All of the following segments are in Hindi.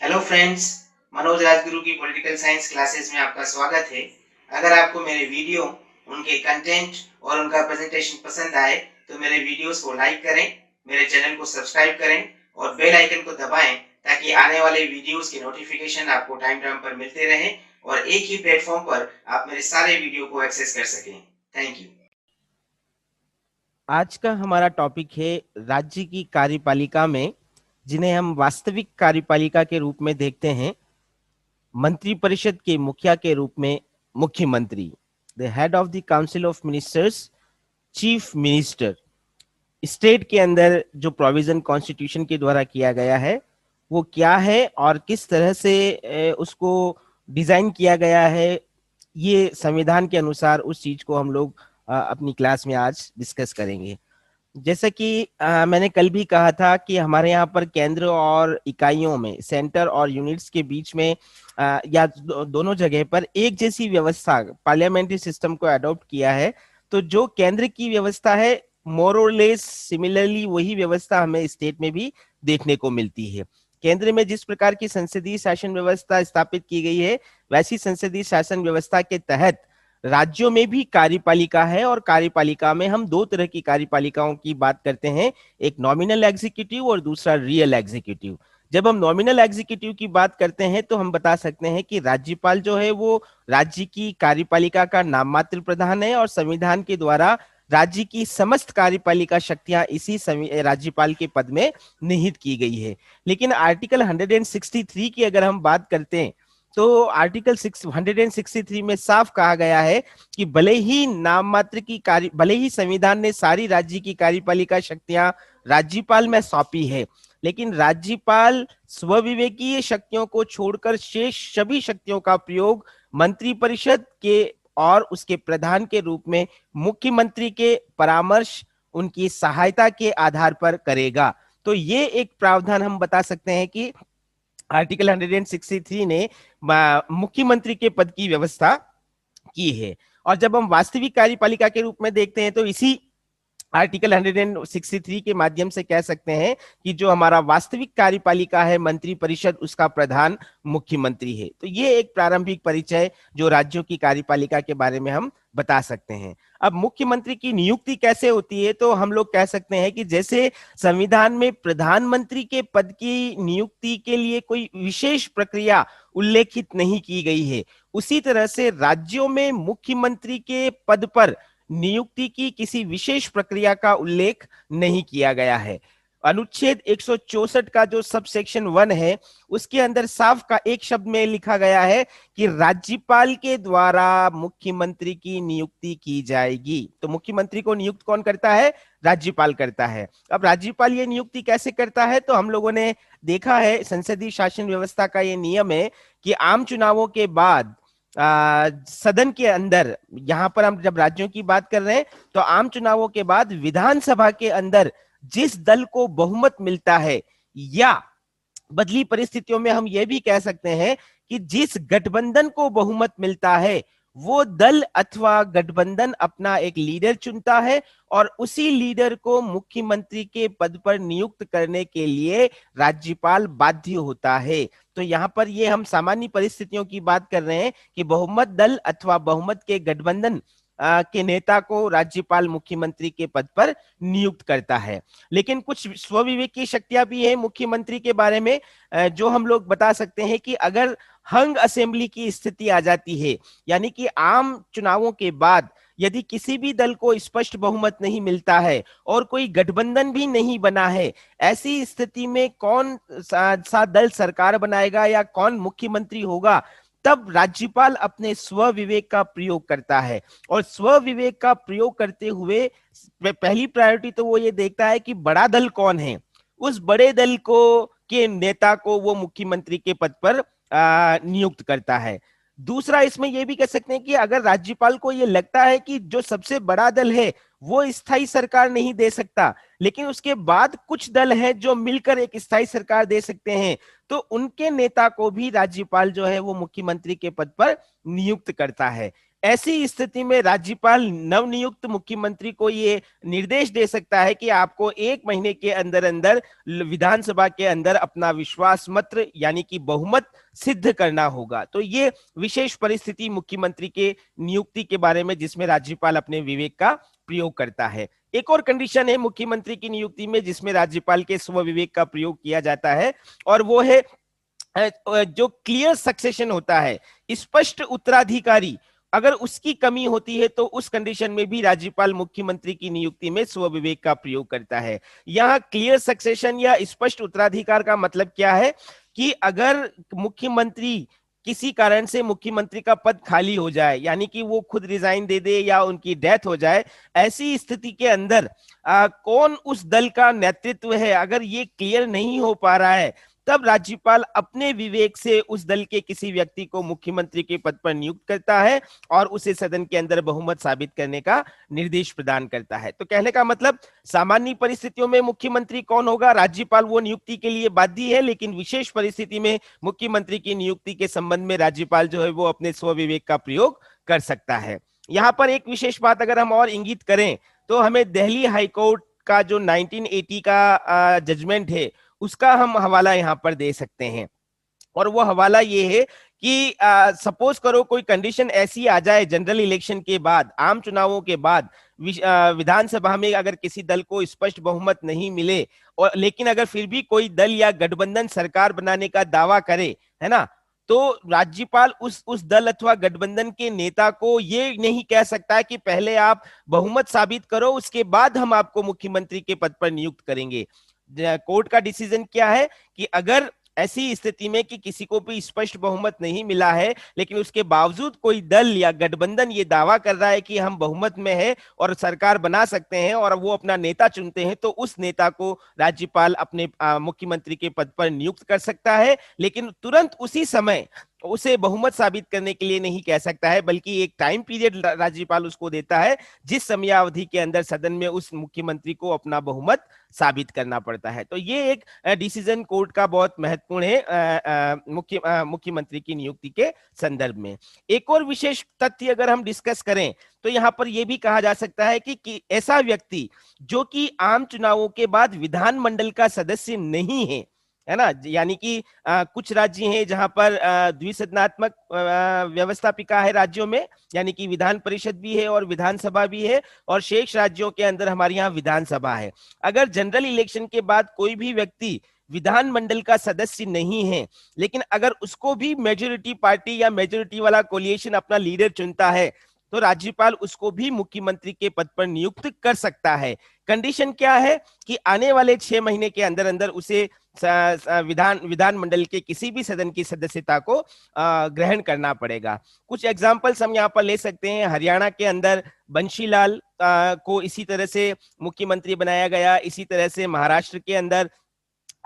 हेलो फ्रेंड्स, मनोज राजगुरु की पॉलिटिकल साइंस क्लासेस में आपका स्वागत है। अगर आपको मेरे वीडियो, उनके कंटेंट और उनका प्रेजेंटेशन पसंद आए तो मेरे वीडियोस को लाइक करें, मेरे चैनल को सब्सक्राइब करें और बेल आइकन को दबाएं ताकि आने वाले वीडियोस की नोटिफिकेशन आपको टाइम टाइम पर मिलते रहे और एक ही प्लेटफॉर्म पर आप मेरे सारे वीडियो को एक्सेस कर सकें। Thank you. आज का हमारा टॉपिक है राज्य की कार्यपालिका में, जिन्हें हम वास्तविक कार्यपालिका के रूप में देखते हैं, मंत्रिपरिषद के मुखिया के रूप में मुख्यमंत्री, the head of the council of ministers, chief minister. State के अंदर जो प्रोविजन कॉन्स्टिट्यूशन के द्वारा किया गया है वो क्या है और किस तरह से उसको डिजाइन किया गया है, ये संविधान के अनुसार उस चीज को हम लोग अपनी क्लास में आज डिस्कस करेंगे। जैसा कि मैंने कल भी कहा था कि हमारे यहाँ पर केंद्र और इकाइयों में, सेंटर और यूनिट्स के बीच में या दोनों जगह पर एक जैसी व्यवस्था, पार्लियामेंट्री सिस्टम को अडॉप्ट किया है। तो जो केंद्र की व्यवस्था है, मोर और लेस सिमिलरली वही व्यवस्था हमें स्टेट में भी देखने को मिलती है। केंद्र में जिस प्रकार की संसदीय शासन व्यवस्था स्थापित की गई है, वैसी संसदीय शासन व्यवस्था के तहत राज्यों में भी कार्यपालिका है और कार्यपालिका में हम दो तरह की कार्यपालिकाओं की बात करते हैं, एक नॉमिनल एग्जीक्यूटिव और दूसरा रियल एग्जीक्यूटिव। जब हम नॉमिनल एग्जीक्यूटिव की बात करते हैं तो हम बता सकते हैं कि राज्यपाल जो है वो राज्य की कार्यपालिका का नाम मात्र प्रधान है और संविधान के द्वारा राज्य की समस्त कार्यपालिका शक्तियां इसी राज्यपाल के पद में निहित की गई है। लेकिन आर्टिकल 163 की अगर हम बात करते हैं तो आर्टिकल 163 में साफ कहा गया है कि भले ही नाम मात्र की कार्य, भले ही संविधान ने सारी राज्य की कार्यपालिका शक्तियां राज्यपाल में सौंपी है, लेकिन राज्यपाल स्वविवेकीय शक्तियों को छोड़कर शेष सभी शक्तियों का प्रयोग मंत्रिपरिषद के और उसके प्रधान के रूप में मुख्यमंत्री के परामर्श, उनकी सहायता के आधार पर करेगा। तो ये एक प्रावधान हम बता सकते हैं कि आर्टिकल 163 ने मुख्यमंत्री के पद की व्यवस्था की है। और जब हम वास्तविक कार्यपालिका के रूप में देखते हैं तो इसी आर्टिकल 163 के माध्यम से कह सकते हैं कि जो हमारा वास्तविक कार्यपालिका है, मंत्री परिषद, उसका प्रधान मुख्यमंत्री है। तो ये एक प्रारंभिक परिचय जो राज्यों की कार्यपालिका के बारे में हम बता सकते हैं। अब मुख्यमंत्री की नियुक्ति कैसे होती है, तो हम लोग कह सकते हैं कि जैसे संविधान में प्रधानमंत्री के पद की नियुक्ति के लिए कोई विशेष प्रक्रिया उल्लेखित नहीं की गई है, उसी तरह से राज्यों में मुख्यमंत्री के पद पर नियुक्ति की किसी विशेष प्रक्रिया का उल्लेख नहीं किया गया है। अनुच्छेद 164 का जो सब सेक्शन 1 है, उसके अंदर साफ का एक शब्द में लिखा गया है कि राज्यपाल के द्वारा मुख्यमंत्री की नियुक्ति की जाएगी। तो मुख्यमंत्री को नियुक्त कौन करता है? राज्यपाल करता है। अब राज्यपाल ये नियुक्ति कैसे करता है, तो हम लोगों ने देखा है संसदीय शासन व्यवस्था का ये नियम है कि आम चुनावों के बाद सदन के अंदर, यहां पर हम जब राज्यों की बात कर रहे हैं तो आम चुनावों के बाद विधानसभा के अंदर जिस दल को बहुमत मिलता है, या बदली परिस्थितियों में हम यह भी कह सकते हैं कि जिस गठबंधन को बहुमत मिलता है, वो दल अथवा गठबंधन अपना एक लीडर चुनता है और उसी लीडर को मुख्यमंत्री के पद पर नियुक्त करने के लिए राज्यपाल बाध्य होता है। तो यहाँ पर ये हम सामान्य परिस्थितियों की बात कर रहे हैं कि बहुमत दल अथवा बहुमत के गठबंधन के नेता को राज्यपाल मुख्यमंत्री के पद पर नियुक्त करता है। लेकिन कुछ स्वविवेकी शक्तियां भी है मुख्यमंत्री के बारे में, जो हम लोग बता सकते हैं कि अगर हंग असेंबली की स्थिति आ जाती है, यानी कि आम चुनावों के बाद यदि किसी भी दल को स्पष्ट बहुमत नहीं मिलता है और कोई गठबंधन भी नहीं बना है, ऐसी स्थिति में कौन सा दल सरकार बनाएगा या कौन मुख्यमंत्री होगा, तब राज्यपाल अपने स्वविवेक का प्रयोग करता है। और स्वविवेक का प्रयोग करते हुए पहली प्रायोरिटी तो वो ये देखता है कि बड़ा दल कौन है, उस बड़े दल को के नेता को वो मुख्यमंत्री के पद पर नियुक्त करता है। दूसरा, इसमें यह भी कह सकते हैं कि अगर राज्यपाल को ये लगता है कि जो सबसे बड़ा दल है वो स्थायी सरकार नहीं दे सकता, लेकिन उसके बाद कुछ दल हैं जो मिलकर एक स्थायी सरकार दे सकते हैं, तो उनके नेता को भी राज्यपाल जो है वो मुख्यमंत्री के पद पर नियुक्त करता है। ऐसी स्थिति में राज्यपाल नवनियुक्त मुख्यमंत्री को ये निर्देश दे सकता है कि आपको 1 महीने के अंदर अंदर विधानसभा के अंदर अपना विश्वास मत यानी कि बहुमत सिद्ध करना होगा। तो ये विशेष परिस्थिति मुख्यमंत्री के नियुक्ति के बारे में जिसमें राज्यपाल अपने विवेक का प्रयोग करता है। एक और कंडीशन है मुख्यमंत्री की नियुक्ति में जिसमें राज्यपाल के स्व विवेक का प्रयोग किया जाता है, और वो है जो क्लियर सक्सेशन होता है, स्पष्ट उत्तराधिकारी अगर उसकी कमी होती है तो उस कंडीशन में भी राज्यपाल मुख्यमंत्री की नियुक्ति में स्व विवेक का प्रयोग करता है। यहाँ क्लियर सक्सेशन या स्पष्ट उत्तराधिकार का मतलब क्या है कि अगर मुख्यमंत्री किसी कारण से मुख्यमंत्री का पद खाली हो जाए, यानी कि वो खुद रिजाइन दे दे या उनकी डेथ हो जाए, ऐसी स्थिति के अंदर कौन उस दल का नेतृत्व है, अगर ये क्लियर नहीं हो पा रहा है, तब राज्यपाल अपने विवेक से उस दल के किसी व्यक्ति को मुख्यमंत्री के पद पर नियुक्त करता है और उसे सदन के अंदर बहुमत साबित करने का निर्देश प्रदान करता है। तो कहने का मतलब सामान्य परिस्थितियों में मुख्यमंत्री कौन होगा, राज्यपाल वो नियुक्ति के लिए बाध्य है, लेकिन विशेष परिस्थिति में मुख्यमंत्री की नियुक्ति के संबंध में राज्यपाल जो है वो अपने स्व विवेक का प्रयोग कर सकता है। यहाँ पर एक विशेष बात अगर हम और इंगित करें तो हमें दिल्ली हाईकोर्ट का जो 1980 का जजमेंट है उसका हम हवाला यहाँ पर दे सकते हैं, और वो हवाला ये है कि सपोज करो कोई कंडीशन ऐसी आ जाए जनरल इलेक्शन के बाद, आम चुनावों के बाद विधानसभा में अगर किसी दल को स्पष्ट बहुमत नहीं मिले, और लेकिन अगर फिर भी कोई दल या गठबंधन सरकार बनाने का दावा करे, है ना, तो राज्यपाल उस दल अथवा गठबंधन के नेता को ये नहीं कह सकता कि पहले आप बहुमत साबित करो उसके बाद हम आपको मुख्यमंत्री के पद पर नियुक्त करेंगे। कोर्ट का डिसीजन क्या है कि अगर ऐसी स्थिति में कि किसी को भी स्पष्ट बहुमत नहीं मिला है लेकिन उसके बावजूद कोई दल या गठबंधन ये दावा कर रहा है कि हम बहुमत में है और सरकार बना सकते हैं और वो अपना नेता चुनते हैं, तो उस नेता को राज्यपाल अपने मुख्यमंत्री के पद पर नियुक्त कर सकता है, लेकिन तुरंत उसी समय उसे बहुमत साबित करने के लिए नहीं कह सकता है, बल्कि एक टाइम पीरियड राज्यपाल उसको देता है जिस समयावधि के अंदर सदन में उस मुख्यमंत्री को अपना बहुमत साबित करना पड़ता है। तो ये एक डिसीजन कोर्ट का बहुत महत्वपूर्ण है मुख्यमंत्री की नियुक्ति के संदर्भ में। एक और विशेष तथ्य अगर हम डिस्कस करें तो यहाँ पर यह भी कहा जा सकता है कि ऐसा व्यक्ति जो कि आम चुनावों के बाद विधानमंडल का सदस्य नहीं है ना, यानी कि कुछ राज्य हैं जहां पर द्विसदनात्मक व्यवस्थापिका है राज्यों में, यानी कि विधान परिषद भी है और विधानसभा भी है, और शेष राज्यों के अंदर हमारे यहाँ विधानसभा है। अगर जनरल इलेक्शन के बाद कोई भी व्यक्ति विधानमंडल का सदस्य नहीं है, लेकिन अगर उसको भी मेजोरिटी पार्टी या मेजोरिटी वाला कोलिएशन अपना लीडर चुनता है, तो राज्यपाल उसको भी मुख्यमंत्री के पद पर नियुक्त कर सकता है। कंडीशन क्या है कि आने वाले 6 महीने के अंदर अंदर उसे विधानमंडल के किसी भी सदन की सदस्यता को ग्रहण करना पड़ेगा। कुछ एग्जांपल्स हम यहाँ पर ले सकते हैं। हरियाणा के अंदर बंशीलाल को इसी तरह से मुख्यमंत्री बनाया गया, इसी तरह से महाराष्ट्र के अंदर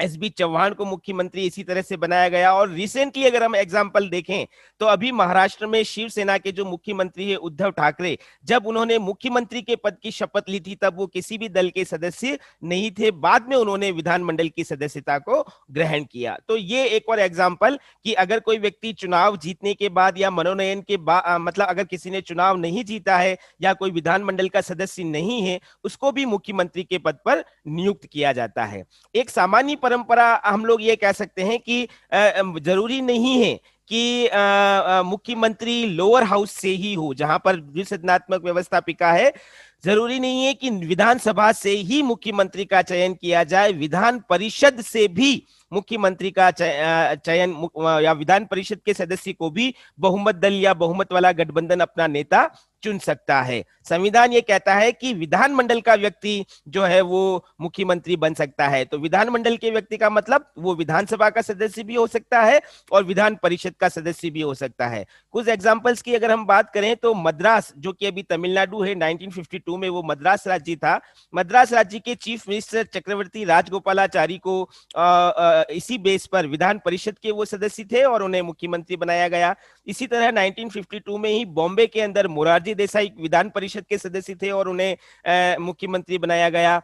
एसबी चौहान को मुख्यमंत्री इसी तरह से बनाया गया, और रिसेंटली अगर हम एग्जांपल देखें तो अभी महाराष्ट्र में शिवसेना के जो मुख्यमंत्री है उद्धव ठाकरे, जब उन्होंने मुख्यमंत्री के पद की शपथ ली थी तब वो किसी भी दल के सदस्य नहीं थे, बाद में उन्होंने विधानमंडल की सदस्यता को ग्रहण किया। तो ये एक और एग्जाम्पल कि अगर कोई व्यक्ति चुनाव जीतने के बाद या मनोनयन के बाद, मतलब अगर किसी ने चुनाव नहीं जीता है या कोई विधानमंडल का सदस्य नहीं है, उसको भी मुख्यमंत्री के पद पर नियुक्त किया जाता है। एक सामान्य परंपरा हम लोग ये कह सकते हैं कि जरूरी नहीं है कि मुख्यमंत्री लोअर हाउस से ही हो, जहां पर द्विसदनात्मक व्यवस्थापिका है, जरूरी नहीं है कि विधानसभा से ही मुख्यमंत्री का चयन किया जाए, विधान परिषद से भी मुख्यमंत्री का चयन या विधान परिषद के सदस्य को भी बहुमत दल या बहुमत वाला गठबंधन अपना नेता चुन सकता है। संविधान ये कहता है कि विधानमंडल का व्यक्ति जो है वो मुख्यमंत्री बन सकता है। तो विधानमंडल के व्यक्ति का मतलब वो विधानसभा का सदस्य भी हो सकता है और विधान परिषद का सदस्य भी हो सकता है। कुछ एग्जांपल्स की अगर हम बात करें तो मद्रास, जो कि अभी तमिलनाडु है, 1952 में वो मद्रास राज्य था। मद्रास राज्य के चीफ मिनिस्टर चक्रवर्ती राजगोपालाचारी को इसी बेस पर विधान परिषद के वो सदस्य थे और उन्हें मुख्यमंत्री बनाया गया। इसी तरह 1952 में ही बॉम्बे के अंदर मोरारजी देसाई विधान परिषद के सदस्य थे और उन्हें मुख्यमंत्री बनाया गया।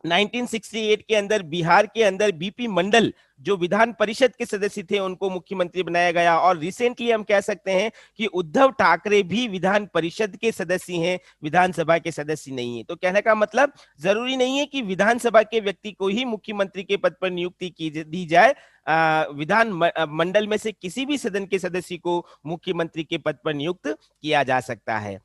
1968 के अंदर बिहार के अंदर बीपी मंडल जो विधान परिषद के सदस्य थे उनको मुख्यमंत्री बनाया गया। और रिसेंटली हम कह सकते हैं कि उद्धव ठाकरे भी विधान परिषद के सदस्य हैं, विधानसभा के सदस्य नहीं है। तो कहने का मतलब जरूरी नहीं है कि विधानसभा के व्यक्ति को ही मुख्यमंत्री के पद पर नियुक्ति दी जाए, विधान मंडल में से किसी भी सदन के सदस्य को मुख्यमंत्री के पद पर नियुक्त किया जा सकता है।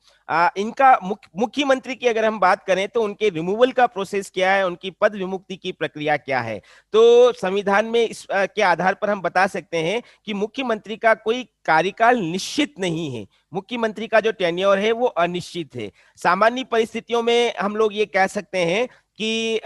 इनका मुख्यमंत्री की अगर हम बात करें तो उनके रिमूवल का प्रोसेस क्या है, उनकी पद विमुक्ति की प्रक्रिया क्या है। तो संविधान में इस के आधार पर हम बता सकते हैं कि मुख्यमंत्री का कोई कार्यकाल निश्चित नहीं है, मुख्यमंत्री का जो टेन्योर है वो अनिश्चित है। सामान्य परिस्थितियों में हम लोग ये कह सकते हैं कि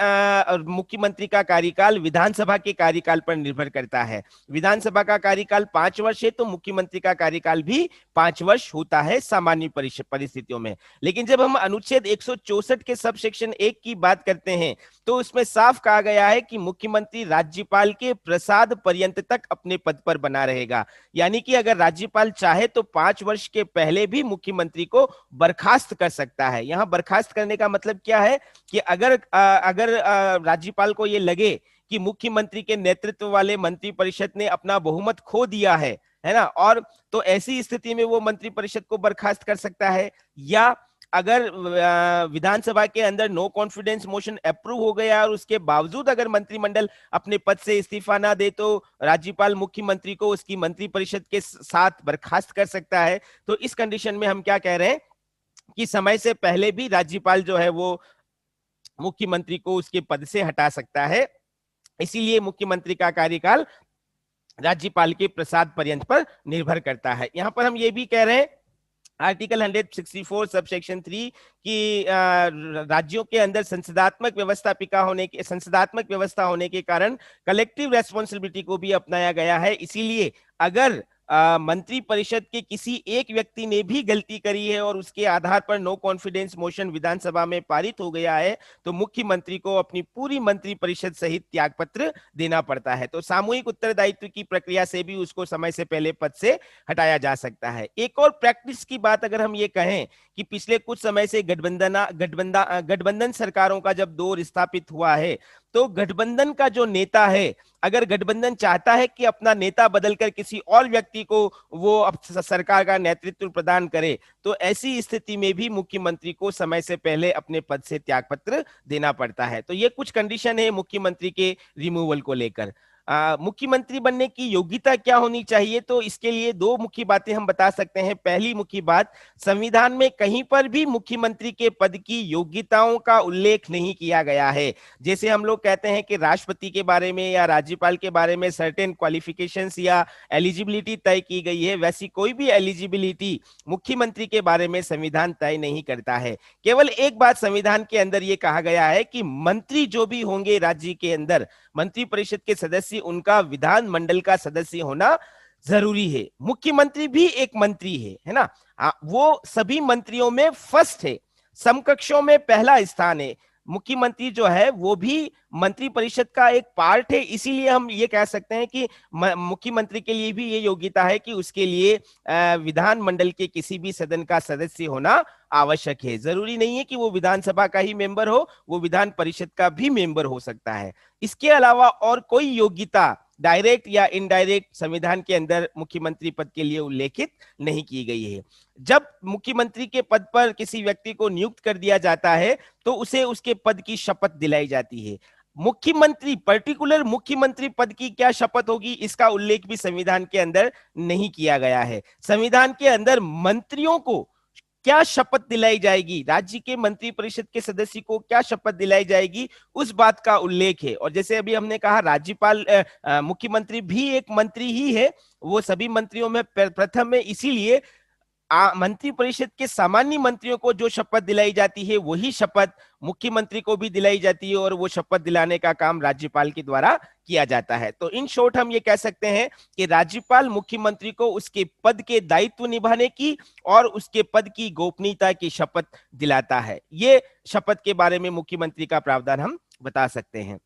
मुख्यमंत्री का कार्यकाल विधानसभा के कार्यकाल पर निर्भर करता है। विधानसभा का कार्यकाल 5 वर्ष है तो मुख्यमंत्री का कार्यकाल भी 5 वर्ष होता है सामान्य परिस्थितियों में। लेकिन जब हम अनुच्छेद 164 के सब सेक्शन 1 की बात करते हैं तो उसमें साफ कहा गया है कि मुख्यमंत्री राज्यपाल के प्रसाद पर्यंत तक अपने पद पर बना रहेगा। यानी कि अगर राज्यपाल चाहे तो 5 वर्ष के पहले भी मुख्यमंत्री को बर्खास्त कर सकता है। यहाँ बर्खास्त करने का मतलब क्या है कि अगर राज्यपाल को ये लगे कि मुख्यमंत्री के नेतृत्व वाले मंत्रिपरिषद ने अपना बहुमत खो दिया है ना, और तो ऐसी स्थिति में वो मंत्रिपरिषद को बर्खास्त कर सकता है। या अगर विधानसभा के अंदर नो कॉन्फिडेंस मोशन अप्रूव हो गया और उसके बावजूद अगर मंत्रिमंडल अपने पद से इस्तीफा ना दे तो राज्यपाल मुख्यमंत्री को उसकी मंत्रिपरिषद के साथ बर्खास्त कर सकता है। तो इस कंडीशन में हम क्या कह रहे हैं कि समय से पहले भी राज्यपाल जो है वो मुख्यमंत्री को उसके पद से हटा सकता है। इसीलिए मुख्यमंत्री का कार्यकाल राज्यपाल के प्रसाद पर्यंत पर निर्भर करता है। यहां पर हम ये भी कह रहे हैं आर्टिकल 164 सब सेक्शन 3 कि राज्यों के अंदर संसदात्मक व्यवस्था होने के कारण कलेक्टिव रेस्पॉन्सिबिलिटी को भी अपनाया गया है। इसीलिए अगर मंत्री परिषद के किसी एक व्यक्ति ने भी गलती करी है और उसके आधार पर नो कॉन्फिडेंस मोशन विधानसभा में पारित हो गया है तो मुख्यमंत्री को अपनी पूरी मंत्री परिषद सहित त्यागपत्र देना पड़ता है। तो सामूहिक उत्तरदायित्व की प्रक्रिया से भी उसको समय से पहले पद से हटाया जा सकता है। एक और प्रैक्टिस की बात अगर हम ये कहें कि पिछले कुछ समय से गठबंधन सरकारों का जब दौर स्थापित हुआ है तो गठबंधन का जो नेता है, अगर गठबंधन चाहता है कि अपना नेता बदलकर किसी और व्यक्ति को वो सरकार का नेतृत्व प्रदान करे तो ऐसी स्थिति में भी मुख्यमंत्री को समय से पहले अपने पद से त्यागपत्र देना पड़ता है। तो ये कुछ कंडीशन है मुख्यमंत्री के रिमूवल को लेकर। मुख्यमंत्री बनने की योग्यता क्या होनी चाहिए, तो इसके लिए 2 मुख्य बातें हम बता सकते हैं। पहली मुख्य बात, संविधान में कहीं पर भी मुख्यमंत्री के पद की योग्यताओं का उल्लेख नहीं किया गया है। जैसे हम लोग कहते हैं कि राष्ट्रपति के बारे में या राज्यपाल के बारे में सर्टेन क्वालिफिकेशंस या एलिजिबिलिटी तय की गई है, वैसी कोई भी एलिजिबिलिटी मुख्यमंत्री के बारे में संविधान तय नहीं करता है। केवल एक बात संविधान के अंदर यह कहा गया है कि मंत्री जो भी होंगे राज्य के अंदर, मंत्री परिषद के सदस्य, उनका विधान मंडल का सदस्य होना जरूरी है। मुख्यमंत्री भी एक मंत्री है ना, वो सभी मंत्रियों में फर्स्ट है, समकक्षों में पहला स्थान है। मुख्यमंत्री जो है वो भी मंत्री परिषद का एक पार्ट है। इसीलिए हम ये कह सकते हैं कि मुख्यमंत्री के लिए भी ये योग्यता है कि उसके लिए विधान मंडल के किसी भी सदन का सदस्य होना आवश्यक है। जरूरी नहीं है कि वो विधानसभा का ही मेंबर हो, वो विधान परिषद का भी मेंबर हो सकता है। इसके अलावा और कोई योग्यता डायरेक्ट या इनडायरेक्ट संविधान के अंदर मुख्यमंत्री पद के लिए उल्लेखित नहीं की गई है। जब मुख्यमंत्री के पद पर किसी व्यक्ति को नियुक्त कर दिया जाता है तो उसे उसके पद की शपथ दिलाई जाती है। मुख्यमंत्री, पर्टिकुलर मुख्यमंत्री पद की क्या शपथ होगी, इसका उल्लेख भी संविधान के अंदर नहीं किया गया है। संविधान के अंदर मंत्रियों को क्या शपथ दिलाई जाएगी, राज्य के मंत्री परिषद के सदस्य को क्या शपथ दिलाई जाएगी, उस बात का उल्लेख है। और जैसे अभी हमने कहा राज्यपाल मुख्यमंत्री भी एक मंत्री ही है, वो सभी मंत्रियों में प्रथम है। इसीलिए मंत्री परिषद के सामान्य मंत्रियों को जो शपथ दिलाई जाती है वही शपथ मुख्यमंत्री को भी दिलाई जाती है और वो शपथ दिलाने का काम राज्यपाल के द्वारा किया जाता है। तो इन शॉर्ट हम ये कह सकते हैं कि राज्यपाल मुख्यमंत्री को उसके पद के दायित्व निभाने की और उसके पद की गोपनीयता की शपथ दिलाता है। ये शपथ के बारे में मुख्यमंत्री का प्रावधान हम बता सकते हैं।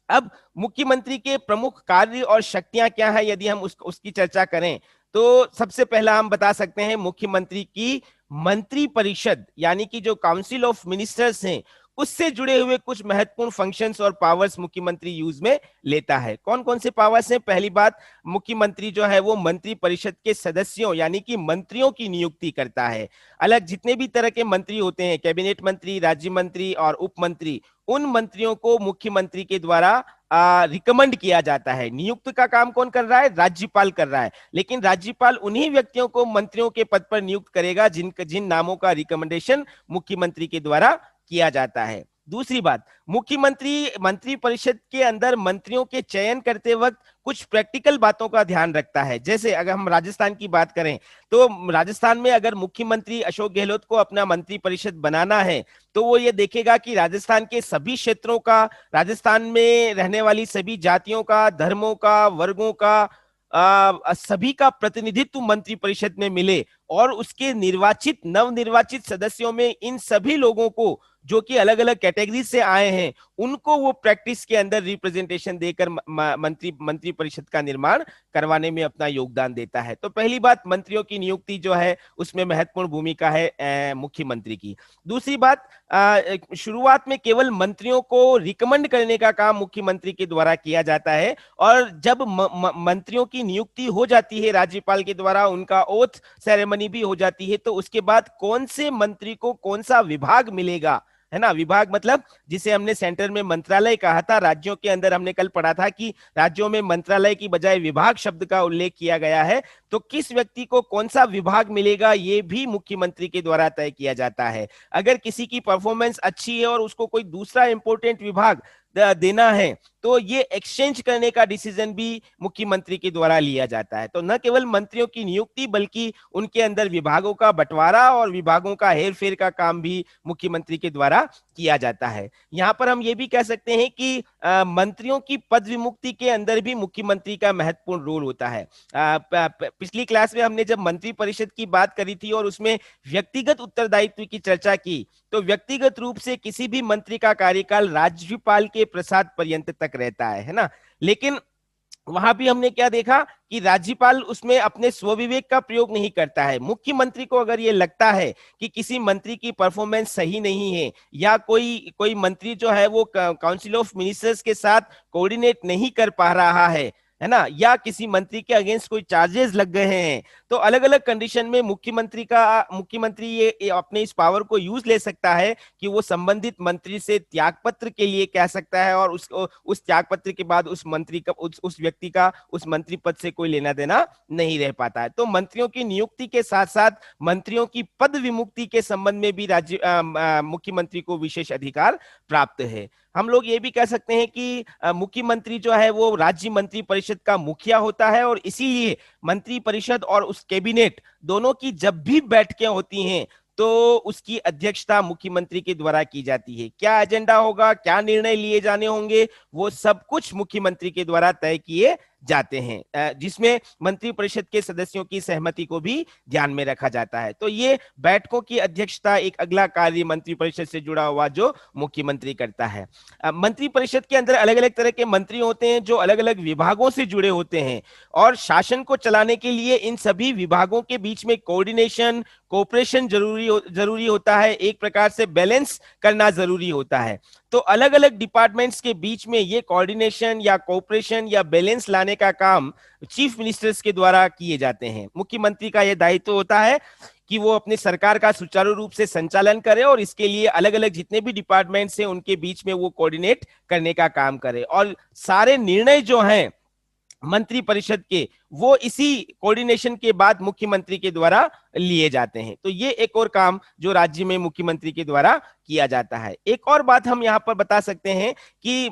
अब मुख्यमंत्री के प्रमुख कार्य और शक्तियां क्या है, यदि हम उसकी चर्चा करें तो सबसे पहला हम बता सकते हैं मुख्यमंत्री की मंत्री परिषद यानी कि जो काउंसिल ऑफ मिनिस्टर्स हैं उससे जुड़े हुए कुछ महत्वपूर्ण फंक्शंस और पावर्स मुख्यमंत्री यूज में लेता है। कौन कौन से पावर्स हैं? पहली बात, मुख्यमंत्री जो है वो मंत्री परिषद के सदस्यों यानी कि मंत्रियों की नियुक्ति करता है। अलग जितने भी तरह के मंत्री होते हैं, कैबिनेट मंत्री, राज्य मंत्री और उप मंत्री, उन मंत्रियों को मुख्यमंत्री के द्वारा रिकमेंड किया जाता है। नियुक्त का काम कौन कर रहा है? राज्यपाल कर रहा है, लेकिन राज्यपाल उन्हीं व्यक्तियों को मंत्रियों के पद पर नियुक्त करेगा जिन नामों का रिकमेंडेशन मुख्यमंत्री के द्वारा किया जाता है। दूसरी बात, मुख्यमंत्री मंत्री परिषद के अंदर मंत्रियों के चयन करते वक्त कुछ प्रैक्टिकल बातों का ध्यान रखता है। जैसे अगर हम राजस्थान की बात करें तो राजस्थान में अगर मुख्यमंत्री अशोक गहलोत को अपना मंत्री परिषद बनाना है तो वो ये देखेगा कि राजस्थान के सभी क्षेत्रों का, राजस्थान में रहने वाली सभी जातियों का, धर्मों का, वर्गों का, सभी का प्रतिनिधित्व मंत्री परिषद में मिले और उसके निर्वाचित नवनिर्वाचित सदस्यों में इन सभी लोगों को जो कि अलग अलग कैटेगरी से आए हैं उनको वो प्रैक्टिस के अंदर रिप्रेजेंटेशन देकर मंत्री परिषद का निर्माण करवाने में अपना योगदान देता है। तो पहली बात, मंत्रियों की नियुक्ति जो है उसमें महत्वपूर्ण भूमिका है मुख्यमंत्री की। दूसरी बात, शुरुआत में केवल मंत्रियों को रिकमेंड करने का काम मुख्यमंत्री के द्वारा किया जाता है और जब मंत्रियों की नियुक्ति हो जाती है राज्यपाल के द्वारा, उनका ओथ सेरेमनी भी हो जाती है, तो उसके बाद कौन से मंत्री को कौन सा विभाग मिलेगा, है ना, विभाग मतलब जिसे हमने सेंटर में मंत्रालय कहा था, राज्यों के अंदर हमने कल पढ़ा था कि राज्यों में मंत्रालय की बजाय विभाग शब्द का उल्लेख किया गया है, तो किस व्यक्ति को कौन सा विभाग मिलेगा ये भी मुख्यमंत्री के द्वारा तय किया जाता है। अगर किसी की परफॉर्मेंस अच्छी है और उसको कोई दूसरा इंपॉर्टेंट विभाग देना है तो ये एक्सचेंज करने का डिसीजन भी मुख्यमंत्री के द्वारा लिया जाता है। तो न केवल मंत्रियों की नियुक्ति बल्कि उनके अंदर विभागों का बंटवारा और विभागों का हेरफेर का काम भी मुख्यमंत्री के द्वारा किया जाता है। यहाँ पर हम ये भी कह सकते हैं कि मंत्रियों की पद विमुक्ति के अंदर भी मुख्यमंत्री का महत्वपूर्ण रोल होता है। पिछली क्लास में हमने जब मंत्री परिषद की बात करी थी और उसमें व्यक्तिगत उत्तरदायित्व की चर्चा की, तो व्यक्तिगत रूप से किसी भी मंत्री का कार्यकाल राज्यपाल के प्रसाद पर्यंत तक रहता है ना। लेकिन वहां भी हमने क्या देखा कि राज्यपाल उसमें अपने स्वविवेक का प्रयोग नहीं करता है। मुख्यमंत्री को अगर ये लगता है कि किसी मंत्री की परफॉर्मेंस सही नहीं है या कोई मंत्री जो है वो काउंसिल ऑफ मिनिस्टर्स के साथ कोऑर्डिनेट नहीं कर पा रहा है ना, या किसी मंत्री के अगेंस्ट कोई चार्जेस लग गए हैं, तो अलग अलग कंडीशन में मुख्यमंत्री ये अपने इस पावर को यूज ले सकता है कि वो संबंधित मंत्री से त्यागपत्र के लिए कह सकता है और उस त्यागपत्र के बाद उस मंत्री का उस व्यक्ति का उस मंत्री पद से कोई लेना देना नहीं रह पाता है। तो मंत्रियों की नियुक्ति के साथ साथ मंत्रियों की पद विमुक्ति के संबंध में भी मुख्यमंत्री को विशेष अधिकार प्राप्त है। हम लोग ये भी कह सकते हैं कि मुख्यमंत्री जो है वो राज्य मंत्री परिषद का मुखिया होता है और इसीलिए मंत्री परिषद और उस कैबिनेट दोनों की जब भी बैठकें होती हैं तो उसकी अध्यक्षता मुख्यमंत्री के द्वारा की जाती है। क्या एजेंडा होगा, क्या निर्णय लिए जाने होंगे, वो सब कुछ मुख्यमंत्री के द्वारा तय किए जाते हैं, जिसमें मंत्री परिषद के सदस्यों की सहमति को भी ध्यान में रखा जाता है। तो ये बैठकों की अध्यक्षता एक अगला कार्य मंत्री परिषद से जुड़ा हुआ जो मुख्यमंत्री करता है। मंत्री परिषद के अंदर अलग अलग तरह के मंत्री होते हैं जो अलग अलग विभागों से जुड़े होते हैं और शासन को चलाने के लिए इन सभी विभागों के बीच में कोऑर्डिनेशन, कोऑपरेशन जरूरी होता है, एक प्रकार से बैलेंस करना जरूरी होता है। तो अलग अलग डिपार्टमेंट्स के बीच में ये कोऑर्डिनेशन या कोऑपरेशन या बैलेंस लाने का काम चीफ मिनिस्टर्स के द्वारा किए जाते हैं। मुख्यमंत्री का यह दायित्व होता है कि वो अपने सरकार का सुचारू रूप से संचालन करे और इसके लिए अलग अलग जितने भी डिपार्टमेंट्स हैं उनके बीच में वो कोऑर्डिनेट करने का काम करे और सारे निर्णय जो हैं मंत्री परिषद के वो इसी कोऑर्डिनेशन के बाद मुख्यमंत्री के द्वारा लिए जाते हैं। तो ये एक और काम जो राज्य में मुख्यमंत्री के द्वारा किया जाता है। एक और बात हम यहाँ पर बता सकते हैं कि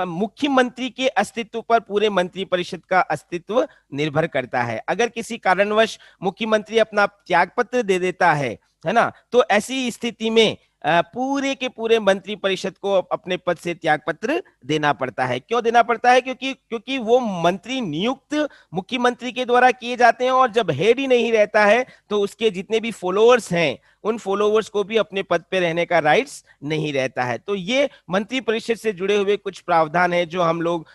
मुख्यमंत्री के अस्तित्व पर पूरे मंत्री परिषद का अस्तित्व निर्भर करता है। अगर किसी कारणवश मुख्यमंत्री अपना त्यागपत्र दे देता है ना, तो ऐसी स्थिति में पूरे के पूरे मंत्री परिषद को अपने पद से त्यागपत्र देना पड़ता है। क्यों देना पड़ता है? क्योंकि वो मंत्री नियुक्त मुख्यमंत्री के द्वारा किए जाते हैं और जब हेड ही नहीं रहता है तो उसके जितने भी फॉलोअर्स हैं उन फॉलोअर्स को भी अपने पद पे रहने का राइट्स नहीं रहता है। तो ये मंत्री परिषद से जुड़े हुए कुछ प्रावधान है जो हम लोग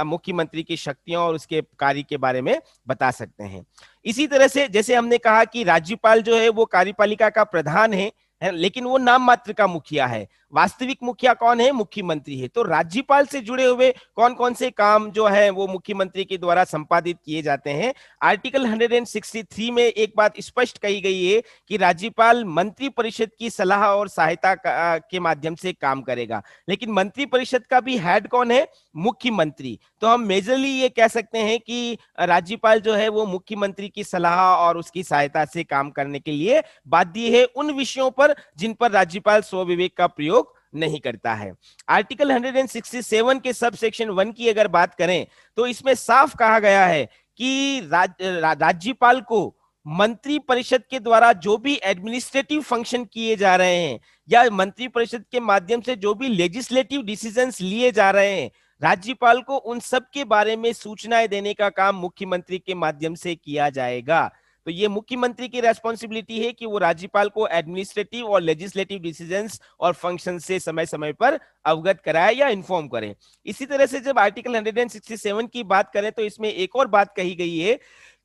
मुख्यमंत्री की शक्तियों और उसके कार्य के बारे में बता सकते हैं। इसी तरह से जैसे हमने कहा कि राज्यपाल जो है वो कार्यपालिका का प्रधान है, लेकिन वो नाम मात्र का मुखिया है। वास्तविक मुखिया कौन है? मुख्यमंत्री है। तो राज्यपाल से जुड़े हुए कौन कौन से काम जो है वो मुख्यमंत्री के द्वारा संपादित किए जाते हैं? आर्टिकल 163 में एक बात स्पष्ट कही गई है कि राज्यपाल मंत्री परिषद की सलाह और सहायता के माध्यम से काम करेगा। लेकिन मंत्री परिषद का भी हेड कौन है? मुख्यमंत्री। तो हम मेजरली ये कह सकते हैं कि राज्यपाल जो है वो मुख्यमंत्री की सलाह और उसकी सहायता से काम करने के लिए बाध्य है उन विषयों पर जिन पर राज्यपाल स्वविवेक का प्रयोग नहीं करता है। आर्टिकल 167 के सब सेक्शन 1 की अगर बात करें तो इसमें साफ कहा गया है कि राज्यपाल को मंत्री परिषद के द्वारा जो भी एडमिनिस्ट्रेटिव फंक्शन किए जा रहे हैं या मंत्री परिषद के माध्यम से जो भी लेजिस्लेटिव डिसीजंस लिए जा रहे हैं, राज्यपाल को उन सब के बारे में सूचनाएं देने का काम मुख्यमंत्री के माध्यम से किया जाएगा। तो ये मुख्यमंत्री की रेस्पॉन्सिबिलिटी है कि वो राज्यपाल को एडमिनिस्ट्रेटिव और लेजिस्लेटिव डिसीजंस और फंक्शन से समय समय पर अवगत कराए या इन्फॉर्म करें। इसी तरह से जब आर्टिकल 167 की बात करें तो इसमें एक और बात कही गई है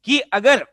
कि अगर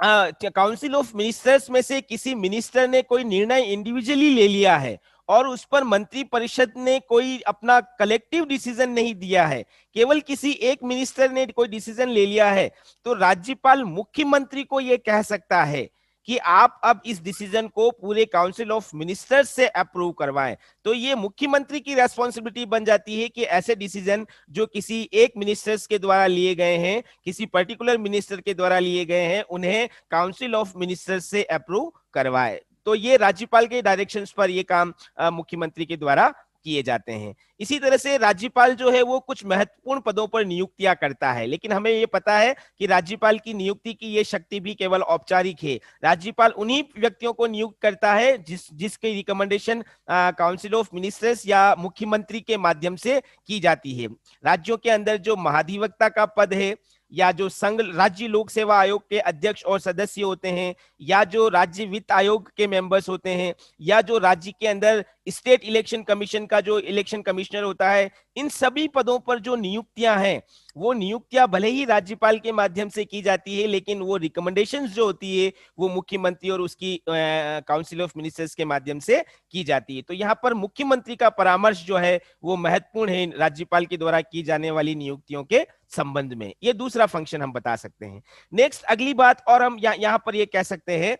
काउंसिल ऑफ मिनिस्टर्स में से किसी मिनिस्टर ने कोई निर्णय इंडिविजुअली ले लिया है और उस पर मंत्री परिषद ने कोई अपना कलेक्टिव डिसीजन नहीं दिया है, केवल किसी एक मिनिस्टर ने कोई डिसीजन ले लिया है, तो राज्यपाल मुख्यमंत्री को यह कह सकता है कि आप अब इस डिसीजन को पूरे काउंसिल ऑफ मिनिस्टर्स से अप्रूव करवाएं। तो ये मुख्यमंत्री की रेस्पॉन्सिबिलिटी बन जाती है कि ऐसे डिसीजन जो किसी एक मिनिस्टर्स के द्वारा लिए गए हैं, किसी पर्टिकुलर मिनिस्टर के द्वारा लिए गए हैं, उन्हें काउंसिल ऑफ मिनिस्टर्स से अप्रूव करवाए। तो ये राज्यपाल के डायरेक्शंस पर ये काम मुख्यमंत्री के द्वारा किए जाते हैं। इसी तरह से राज्यपाल जो है वो कुछ महत्वपूर्ण पदों पर नियुक्तियां करता है, लेकिन हमें ये पता है कि राज्यपाल की नियुक्ति की ये शक्ति भी केवल औपचारिक है। राज्यपाल उन्हीं व्यक्तियों को नियुक्त करता है जिसकी रिकमेंडेशन काउंसिल ऑफ मिनिस्टर्स या मुख्यमंत्री के माध्यम से की जाती है। राज्यों के अंदर जो महाधिवक्ता का पद है या जो संघ राज्य लोक सेवा आयोग के अध्यक्ष और सदस्य होते हैं या जो राज्य वित्त आयोग के मेंबर्स होते हैं या जो राज्य के अंदर स्टेट इलेक्शन कमीशन का जो इलेक्शन कमिश्नर होता है, इन सभी पदों पर जो नियुक्तियां हैं वो नियुक्तियां भले ही राज्यपाल के माध्यम से की जाती है, लेकिन वो रिकमेंडेशंस जो होती है वो मुख्यमंत्री और उसकी काउंसिल ऑफ मिनिस्टर्स के माध्यम से की जाती है। तो यहाँ पर मुख्यमंत्री का परामर्श जो है वो महत्वपूर्ण है राज्यपाल के द्वारा की जाने वाली नियुक्तियों के संबंध में। ये दूसरा फंक्शन हम बता सकते हैं। नेक्स्ट अगली बात और हम यहाँ पर ये कह सकते हैं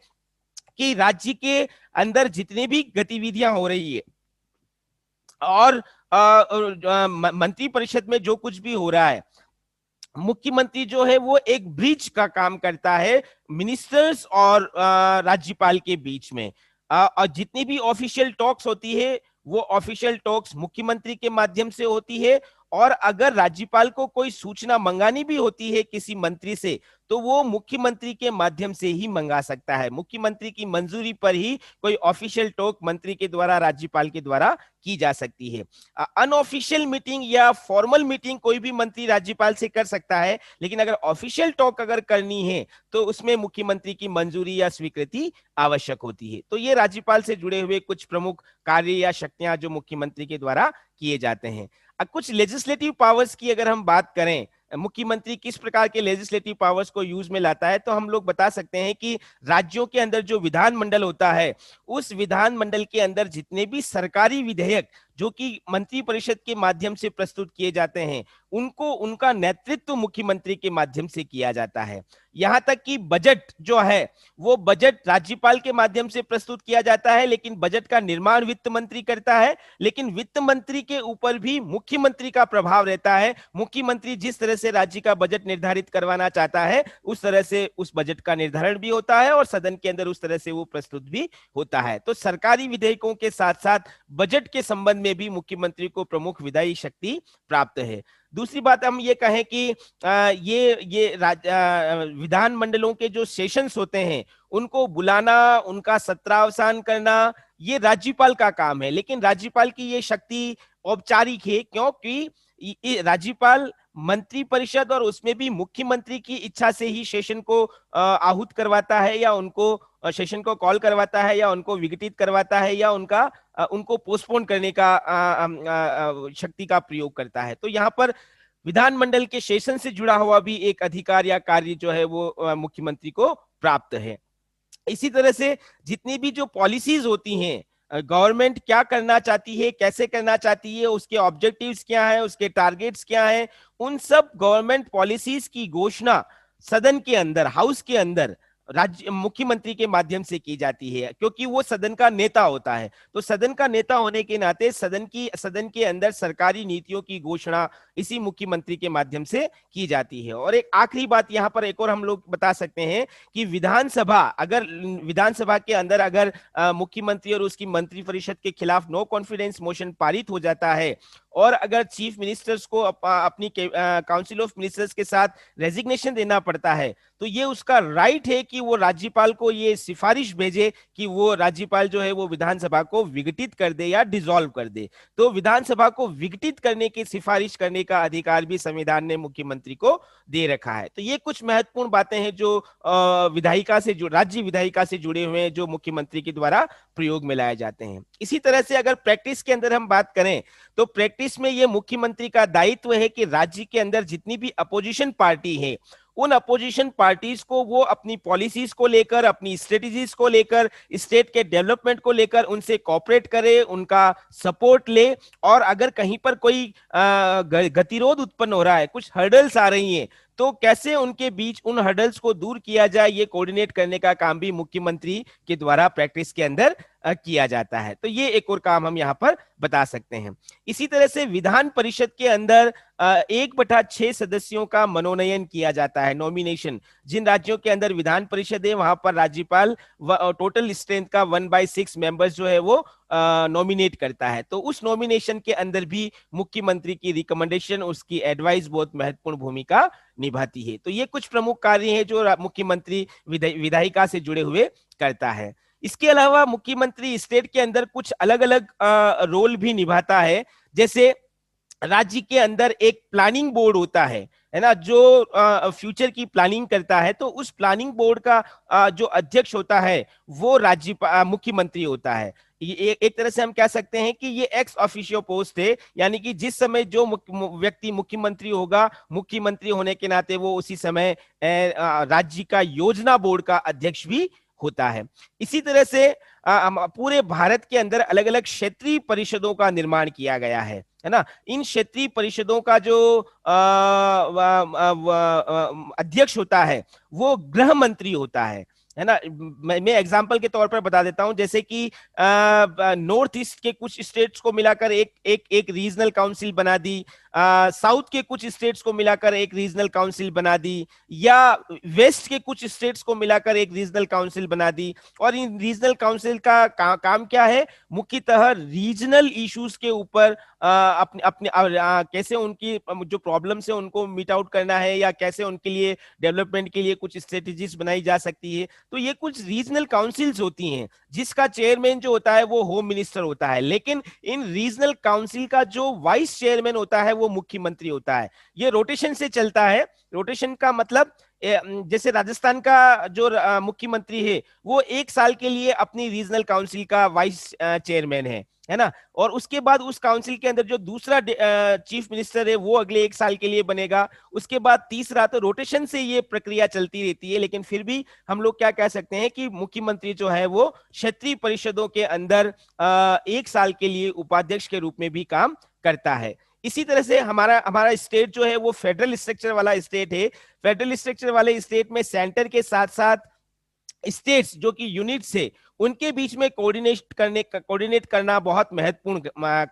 कि राज्य के अंदर जितनी भी गतिविधियां हो रही है और मंत्री परिषद में जो कुछ भी हो रहा है, मुख्यमंत्री जो है वो एक ब्रिज का काम करता है मिनिस्टर्स और राज्यपाल के बीच में। और जितनी भी ऑफिशियल टॉक्स होती है वो ऑफिशियल टॉक्स मुख्यमंत्री के माध्यम से होती है, और अगर राज्यपाल को कोई सूचना मंगानी भी होती है किसी मंत्री से तो वो मुख्यमंत्री के माध्यम से ही मंगा सकता है। मुख्यमंत्री की मंजूरी पर ही कोई ऑफिशियल टॉक मंत्री के द्वारा राज्यपाल के द्वारा की जा सकती है। अनऑफिशियल मीटिंग या फॉर्मल मीटिंग कोई भी मंत्री राज्यपाल से कर सकता है, लेकिन अगर ऑफिशियल टॉक अगर करनी है तो उसमें मुख्यमंत्री की मंजूरी या स्वीकृति आवश्यक होती है। तो ये राज्यपाल से जुड़े हुए कुछ प्रमुख कार्य या शक्तियां जो मुख्यमंत्री के द्वारा किए जाते हैं। कुछ लेजिस्लेटिव पावर्स की अगर हम बात करें, मुख्यमंत्री किस प्रकार के लेजिस्लेटिव पावर्स को यूज में लाता है, तो हम लोग बता सकते हैं कि राज्यों के अंदर जो विधानमंडल होता है उस विधानमंडल के अंदर जितने भी सरकारी विधेयक जो कि मंत्री परिषद के माध्यम से प्रस्तुत किए जाते हैं उनको उनका नेतृत्व मुख्यमंत्री के माध्यम से किया जाता है। यहां तक कि बजट जो है वो बजट राज्यपाल के माध्यम से प्रस्तुत किया जाता है, लेकिन बजट का निर्माण वित्त मंत्री करता है, लेकिन वित्त मंत्री के ऊपर भी मुख्यमंत्री का प्रभाव रहता है। मुख्यमंत्री जिस तरह से राज्य का बजट निर्धारित करवाना चाहता है उस तरह से उस बजट का निर्धारण भी होता है और सदन के अंदर उस तरह से वो प्रस्तुत भी होता है। तो सरकारी विधेयकों के साथ साथ बजट के संबंध में भी मुख्यमंत्री को प्रमुख विधायी शक्ति प्राप्त है। दूसरी बात हम ये कहें कि ये विधान मंडलों के जो सेशंस होते हैं उनको बुलाना, उनका सत्रावसान करना, ये राज्यपाल का काम है, लेकिन राज्यपाल की ये शक्ति औपचारिक है क्योंकि राज्यपाल मंत्री परिषद और उसमें भी मुख्यमंत्री की इच्छा से ही सेशन को आहूत करवाता है या उनको सेशन को कॉल करवाता है या उनको विघटित करवाता है या उनको पोस्टपोन करने का शक्ति का प्रयोग करता है। तो यहाँ पर विधानमंडल के सेशन से जुड़ा हुआ भी एक अधिकार या कार्य जो है वो मुख्यमंत्री को प्राप्त है। इसी तरह से जितनी भी जो पॉलिसीज होती हैं गवर्नमेंट क्या करना चाहती है, कैसे करना चाहती है, उसके ऑब्जेक्टिव्स क्या हैं, उसके टारगेट्स क्या हैं, उन सब गवर्नमेंट पॉलिसीज की घोषणा सदन के अंदर, हाउस के अंदर राज्य मुख्यमंत्री के माध्यम से की जाती है, क्योंकि वो सदन का नेता होता है। तो सदन का नेता होने के नाते सदन के अंदर सरकारी नीतियों की घोषणा इसी मुख्यमंत्री के माध्यम से की जाती है। और एक आखिरी बात यहाँ पर एक और हम लोग बता सकते हैं कि विधानसभा के अंदर अगर मुख्यमंत्री और उसकी मंत्रिपरिषद के खिलाफ नो कॉन्फिडेंस मोशन पारित हो जाता है और अगर चीफ मिनिस्टर्स को अपनी काउंसिल ऑफ मिनिस्टर्स के साथ रेजिग्नेशन देना पड़ता है, तो ये उसका राइट है कि वो राज्यपाल को ये सिफारिश भेजे कि वो राज्यपाल जो है वो विधानसभा को विघटित कर दे या डिसॉल्व कर दे। तो विधानसभा को विघटित करने की सिफारिश करने का अधिकार भी संविधान ने मुख्यमंत्री को दे रखा है। तो ये कुछ महत्वपूर्ण बातें हैं जो राज्य विधायिका से जुड़े हुए हैं, जो मुख्यमंत्री के द्वारा प्रयोग में लाए जाते हैं। इसी तरह से अगर प्रैक्टिस के अंदर हम बात करें तो प्रैक्टिस में ये मुख्यमंत्री का दायित्व है कि राज्य के अंदर जितनी भी अपोजिशन पार्टी है, उन अपोजिशन पार्टीज को वो अपनी पॉलिसीज को लेकर, अपनी स्ट्रेटजीज को लेकर, स्टेट के डेवलपमेंट को लेकर उनसे कोऑपरेट करे, उनका सपोर्ट ले, और अगर कहीं पर कोई गतिरोध उत्पन्न हो रहा है, कुछ हर्डल्स आ रही हैं, तो कैसे उनके बीच उन हर्डल्स को दूर किया जाए, ये कोऑर्डिनेट करने का काम भी मुख्यमंत्री के द्वारा प्रैक्टिस के अंदर किया जाता है। तो ये एक और काम हम यहाँ पर बता सकते हैं। इसी तरह से विधान परिषद के अंदर 1/6 सदस्यों का मनोनयन किया जाता है, नॉमिनेशन। जिन राज्यों के अंदर विधान परिषद है वहां पर राज्यपाल टोटल स्ट्रेंथ का 1/6 मेंबर्स जो है वो नॉमिनेट करता है। तो उस नॉमिनेशन के अंदर भी मुख्यमंत्री की रिकमेंडेशन, उसकी एडवाइस बहुत महत्वपूर्ण भूमिका निभाती है। तो ये कुछ प्रमुख कार्य हैं जो मुख्यमंत्री विधायिका से जुड़े हुए करता है। इसके अलावा मुख्यमंत्री स्टेट के अंदर कुछ अलग अलग रोल भी निभाता है। जैसे राज्य के अंदर एक प्लानिंग बोर्ड होता है ना, जो फ्यूचर की प्लानिंग करता है। तो उस प्लानिंग बोर्ड का जो अध्यक्ष होता है वो मुख्यमंत्री होता है। ये एक तरह से हम कह सकते हैं कि ये एक्स ऑफिशियो पोस्ट है, यानी कि जिस समय जो व्यक्ति मुख्यमंत्री होगा, मुख्यमंत्री होने के नाते वो उसी समय राज्य का योजना बोर्ड का अध्यक्ष भी होता है। इसी तरह से पूरे भारत के अंदर अलग अलग क्षेत्रीय परिषदों का निर्माण किया गया है ना। इन क्षेत्रीय परिषदों का जो अध्यक्ष होता है वो गृह मंत्री होता है ना। मैं एग्जांपल के तौर पर बता देता हूं, जैसे कि नॉर्थ ईस्ट के कुछ स्टेट्स को मिलाकर एक रीजनल काउंसिल बना दी, साउथ के कुछ स्टेट्स को मिलाकर एक रीजनल काउंसिल बना दी, या वेस्ट के कुछ स्टेट्स को मिलाकर एक रीजनल काउंसिल बना दी। और इन रीजनल काउंसिल का काम क्या है? मुख्यतः रीजनल इश्यूज के ऊपर अपने कैसे उनकी जो प्रॉब्लम्स है उनको मीट आउट करना है, या कैसे उनके लिए डेवलपमेंट के लिए कुछ स्ट्रेटेजीज बनाई जा सकती है। तो ये कुछ रीजनल काउंसिल्स होती हैं जिसका चेयरमैन जो होता है वो होम मिनिस्टर होता है, लेकिन इन रीजनल काउंसिल का जो वाइस चेयरमैन होता है वो मुख्यमंत्री होता है। ये रोटेशन से चलता है। रोटेशन का मतलब जैसे राजस्थान का जो मुख्यमंत्री है वो 1 साल के लिए अपनी रीजनल काउंसिल का वाइस चेयरमैन है ना, और उसके बाद उस काउंसिल के अंदर जो दूसरा चीफ मिनिस्टर है वो अगले 1 साल के लिए बनेगा, उसके बाद तीसरा। तो रोटेशन से ये प्रक्रिया चलती रहती है, लेकिन फिर भी हम लोग क्या कह सकते हैं कि मुख्यमंत्री जो है वो क्षेत्रीय परिषदों के अंदर 1 साल के लिए उपाध्यक्ष के रूप में भी काम करता है। इसी तरह से हमारा स्टेट जो है वो फेडरल स्ट्रक्चर वाला स्टेट है। फेडरल स्ट्रक्चर वाले स्टेट में सेंटर के साथ साथ स्टेट्स जो कि यूनिट्स है उनके बीच में कोऑर्डिनेट करना बहुत महत्वपूर्ण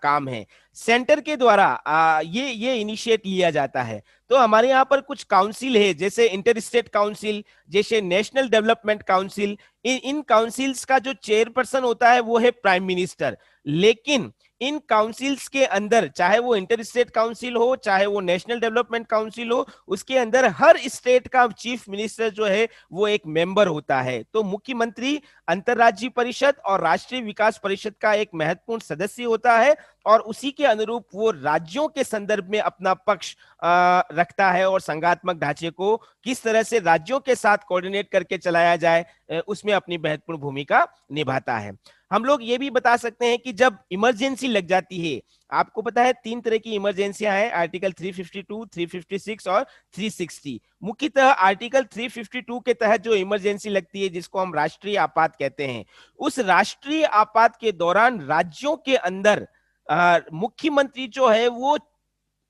काम है। सेंटर के द्वारा ये इनिशिएट लिया जाता है। तो हमारे यहाँ पर कुछ काउंसिल है, जैसे इंटर स्टेट काउंसिल, जैसे नेशनल डेवलपमेंट काउंसिल। इन काउंसिल्स का जो चेयरपर्सन होता है वो है प्राइम मिनिस्टर। लेकिन इन काउंसिल्स के अंदर, चाहे वो इंटर स्टेट काउंसिल हो, चाहे वो नेशनल डेवलपमेंट काउंसिल हो, उसके अंदर हर स्टेट का चीफ मिनिस्टर जो है वो एक मेंबर होता है। तो मुख्यमंत्री अंतरराज्यीय परिषद और राष्ट्रीय विकास परिषद का एक महत्वपूर्ण सदस्य होता है, और उसी के अनुरूप वो राज्यों के संदर्भ में अपना पक्ष रखता है, और संघात्मक ढांचे को किस तरह से राज्यों के साथ कोऑर्डिनेट करके चलाया जाए उसमें अपनी महत्वपूर्ण भूमिका निभाता है। हम लोग ये भी बता सकते हैं कि जब इमरजेंसी लग जाती है, आपको पता है 3 तरह की इमरजेंसियां हैं, आर्टिकल 352, 356 और 360। मुख्यतः आर्टिकल 352 के तहत जो इमरजेंसी लगती है, जिसको हम राष्ट्रीय आपात कहते हैं, उस राष्ट्रीय आपात के दौरान राज्यों के अंदर मुख्यमंत्री जो है वो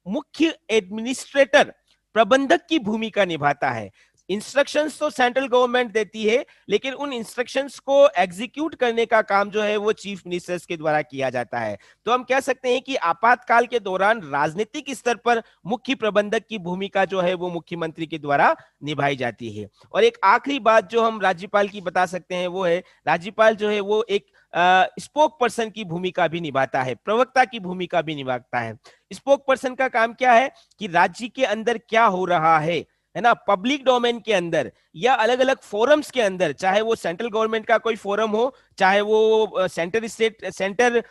मुख्य एडमिनिस्ट्रेटर, प्रबंधक की भूमिका निभाता है। इंस्ट्रक्शंस तो सेंट्रल गवर्नमेंट देती है, लेकिन उन इंस्ट्रक्शंस को एग्जीक्यूट करने का काम जो है वो चीफ मिनिस्टर्स के द्वारा किया जाता है। तो हम कह सकते हैं कि आपातकाल के दौरान राजनीतिक स्तर पर मुख्य प्रबंधक की भूमिका जो है वो मुख्यमंत्री के द्वारा निभाई जाती है। और एक आखिरी बात जो हम राज्यपाल की बता सकते हैं वो है, राज्यपाल जो है वो एक स्पोक पर्सन की भूमिका भी निभाता है, प्रवक्ता की भूमिका भी निभाता है। स्पोक पर्सन का काम क्या है कि राज्य के अंदर क्या हो रहा है ना, पब्लिक डोमेन के अंदर या अलग अलग फोरम्स के अंदर, चाहे वो सेंट्रल गवर्नमेंट का कोई फोरम हो, चाहे वो सेंटर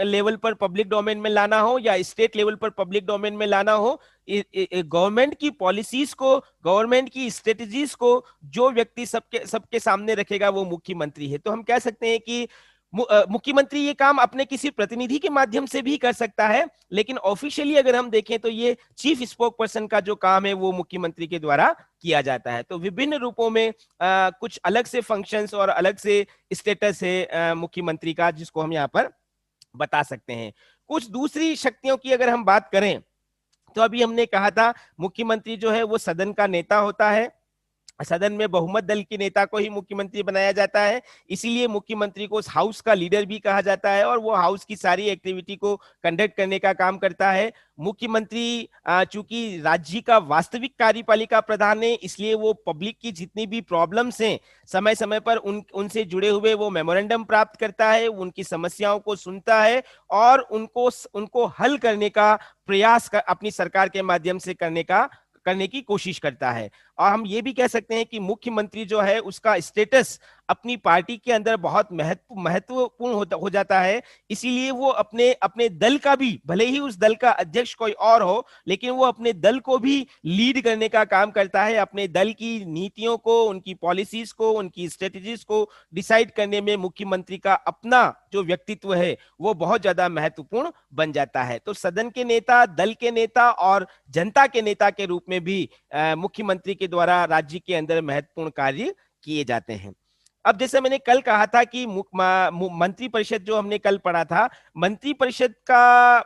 लेवल पर पब्लिक डोमेन में लाना हो या स्टेट लेवल पर पब्लिक डोमेन में लाना हो, गवर्नमेंट की पॉलिसीज को, गवर्नमेंट की स्ट्रेटजीज को जो व्यक्ति सबके सामने रखेगा वो मुख्यमंत्री है। तो हम कह सकते हैं कि मुख्यमंत्री ये काम अपने किसी प्रतिनिधि के माध्यम से भी कर सकता है, लेकिन ऑफिशियली अगर हम देखें तो ये चीफ स्पोक पर्सन का जो काम है वो मुख्यमंत्री के द्वारा किया जाता है। तो विभिन्न रूपों में कुछ अलग से फंक्शंस और अलग से स्टेटस है मुख्यमंत्री का, जिसको हम यहाँ पर बता सकते हैं। कुछ दूसरी शक्तियों की अगर हम बात करें तो अभी हमने कहा था मुख्यमंत्री जो है वो सदन का नेता होता है, सदन में बहुमत दल के नेता को ही मुख्यमंत्री बनाया जाता है, इसीलिए मुख्यमंत्री को हाउस का लीडर भी कहा जाता है और वो हाउस की सारी एक्टिविटी को कंडक्ट करने का काम करता है। मुख्यमंत्री चूंकि राज्य का वास्तविक कार्यपालिका प्रधान है, इसलिए वो पब्लिक की जितनी भी प्रॉब्लम्स हैं समय समय पर उनसे जुड़े हुए वो मेमोरेंडम प्राप्त करता है, उनकी समस्याओं को सुनता है और उनको हल करने का प्रयास अपनी सरकार के माध्यम से करने की कोशिश करता है। और हम ये भी कह सकते हैं कि मुख्यमंत्री जो है उसका स्टेटस अपनी पार्टी के अंदर बहुत महत्वपूर्ण हो जाता है, इसीलिए वो अपने दल का भी, भले ही उस दल का अध्यक्ष कोई और हो, लेकिन वो अपने दल को भी लीड करने का काम करता है। अपने दल की नीतियों को, उनकी पॉलिसीज को, उनकी स्ट्रेटजीज को डिसाइड करने में मुख्यमंत्री का अपना जो व्यक्तित्व है वो बहुत ज्यादा महत्वपूर्ण बन जाता है। तो सदन के नेता, दल के नेता और जनता के नेता के रूप में भी मुख्यमंत्री के द्वारा राज्य के अंदर महत्वपूर्ण कार्य किए जाते हैं। अब जैसे मैंने कल कहा था कि मंत्री परिषद, जो हमने कल पढ़ा था, मंत्री परिषद का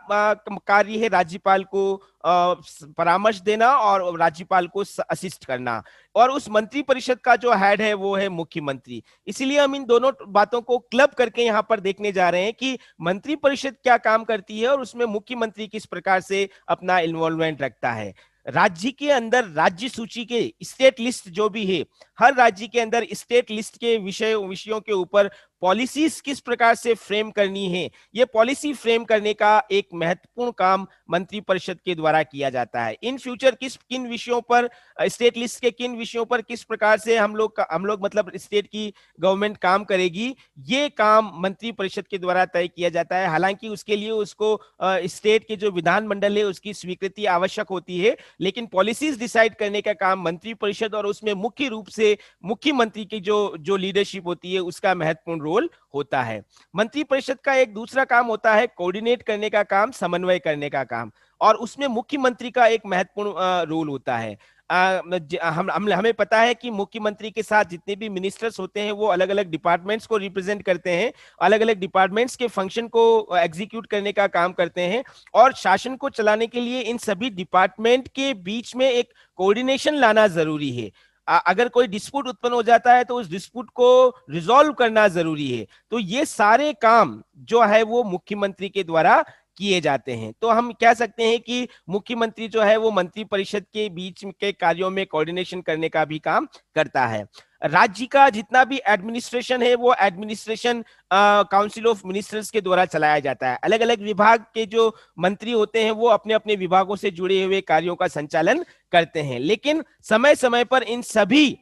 कार्य है राज्यपाल को परामर्श देना और राज्यपाल को असिस्ट करना, और उस मंत्री परिषद का जो हेड है वो है मुख्यमंत्री। इसीलिए हम इन दोनों बातों को क्लब करके यहाँ पर देखने जा रहे हैं कि मंत्री परिषद क्या काम करती है और उसमें मुख्यमंत्री किस प्रकार से अपना इन्वॉल्वमेंट रखता है। राज्य के अंदर राज्य सूची के स्टेट लिस्ट जो भी है, हर राज्य के अंदर स्टेट लिस्ट के विषयों के ऊपर पॉलिसीज किस प्रकार से फ्रेम करनी है, ये पॉलिसी फ्रेम करने का एक महत्वपूर्ण काम मंत्री परिषद के द्वारा किया जाता है। इन फ्यूचर किन विषयों पर, स्टेट लिस्ट के किन विषयों पर किस प्रकार से हम लोग मतलब स्टेट की गवर्नमेंट काम करेगी, ये काम मंत्री परिषद के द्वारा तय किया जाता है। हालांकि उसके लिए उसको स्टेट के जो विधानमंडल है उसकी स्वीकृति आवश्यक होती है, लेकिन पॉलिसीज डिसाइड करने का काम मंत्री परिषद और उसमें मुख्य रूप से मुख्यमंत्री की जो लीडरशिप होती है उसका महत्वपूर्ण रोल होता है। मंत्री परिषद का एक दूसरा काम होता है कोऑर्डिनेट करने का काम, समन्वय करने का काम, और उसमें मुख्यमंत्री का एक महत्वपूर्ण रोल होता है। हमें पता है कि मुख्यमंत्री के साथ जितने भी मिनिस्टर्स होते हैं वो अलग अलग डिपार्टमेंट्स को रिप्रेजेंट करते हैं, अलग अलग डिपार्टमेंट्स के फंक्शन को एग्जीक्यूट करने का काम करते हैं, और शासन को चलाने के लिए इन सभी डिपार्टमेंट के बीच में एक कोऑर्डिनेशन लाना जरूरी है। अगर कोई डिस्प्यूट उत्पन्न हो जाता है तो उस डिस्प्यूट को रिजॉल्व करना जरूरी है। तो ये सारे काम जो है वो मुख्यमंत्री के द्वारा किए जाते हैं। तो हम कह सकते हैं कि मुख्यमंत्री जो है वो मंत्री परिषद के बीच के कार्यों में कोऑर्डिनेशन करने का भी काम करता है। राज्य का जितना भी एडमिनिस्ट्रेशन है वो एडमिनिस्ट्रेशन काउंसिल ऑफ मिनिस्टर्स के द्वारा चलाया जाता है। अलग अलग विभाग के जो मंत्री होते हैं वो अपने अपने विभागों से जुड़े हुए कार्यों का संचालन करते हैं, लेकिन समय समय पर इन सभी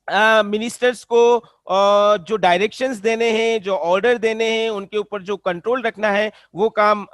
मिनिस्टर्स को जो डायरेक्शंस देने हैं, जो ऑर्डर देने हैं, उनके ऊपर जो कंट्रोल रखना है, वो काम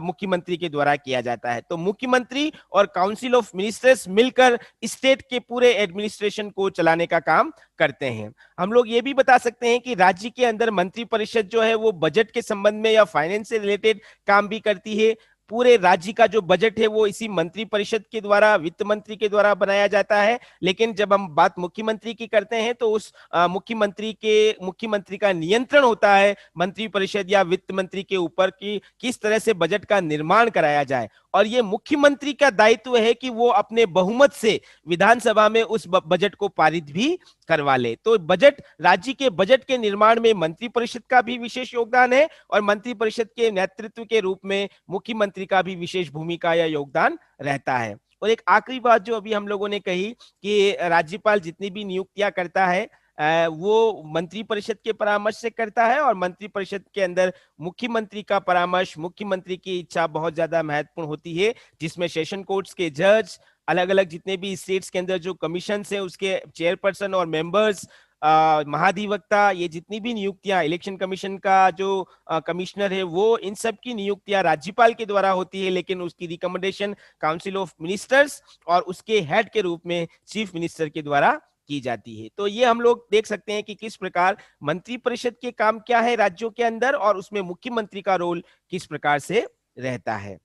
मुख्यमंत्री के द्वारा किया जाता है। तो मुख्यमंत्री और काउंसिल ऑफ मिनिस्टर्स मिलकर स्टेट के पूरे एडमिनिस्ट्रेशन को चलाने का काम करते हैं। हम लोग ये भी बता सकते हैं कि राज्य के अंदर मंत्री परिषद जो है वो बजट के संबंध में या फाइनेंस से रिलेटेड काम भी करती है। पूरे राज्य का जो बजट है वो इसी मंत्री परिषद के द्वारा, वित्त मंत्री के द्वारा बनाया जाता है। लेकिन जब हम बात मुख्यमंत्री की करते हैं तो उस मुख्यमंत्री का नियंत्रण होता है मंत्री परिषद या वित्त मंत्री के ऊपर कि किस तरह से बजट का निर्माण कराया जाए। और ये मुख्यमंत्री का दायित्व है कि वो अपने बहुमत से विधानसभा में उस बजट को पारित भी करवा ले। तो राज्य के बजट के निर्माण में मंत्री परिषद का भी विशेष योगदान है और मंत्री परिषद के नेतृत्व के रूप में मुख्यमंत्री का भी विशेष भूमिका या योगदान रहता है। और एक आखिरी बात जो अभी हम लोगों ने कही कि राज्यपाल जितनी भी नियुक्तियां करता है वो मंत्री परिषद के परामर्श से करता है और मंत्री परिषद के अंदर मुख्यमंत्री का परामर्श, मुख्यमंत्री की इच्छा बहुत ज्यादा महत्वपूर्ण होती है, जिसमें सेशन कोर्ट्स के जज, अलग अलग जितने भी स्टेट्स के अंदर जो कमीशन है उसके चेयरपर्सन और मेंबर्स, महाधिवक्ता, ये जितनी भी नियुक्तियां, इलेक्शन कमीशन का जो कमिश्नर है, वो इन सब की नियुक्तियां राज्यपाल के द्वारा होती है, लेकिन उसकी रिकमेंडेशन काउंसिल ऑफ मिनिस्टर्स और उसके हेड के रूप में चीफ मिनिस्टर के द्वारा की जाती है। तो ये हम लोग देख सकते हैं कि किस प्रकार मंत्री परिषद के काम क्या है राज्यों के अंदर और उसमें मुख्यमंत्री का रोल किस प्रकार से रहता है।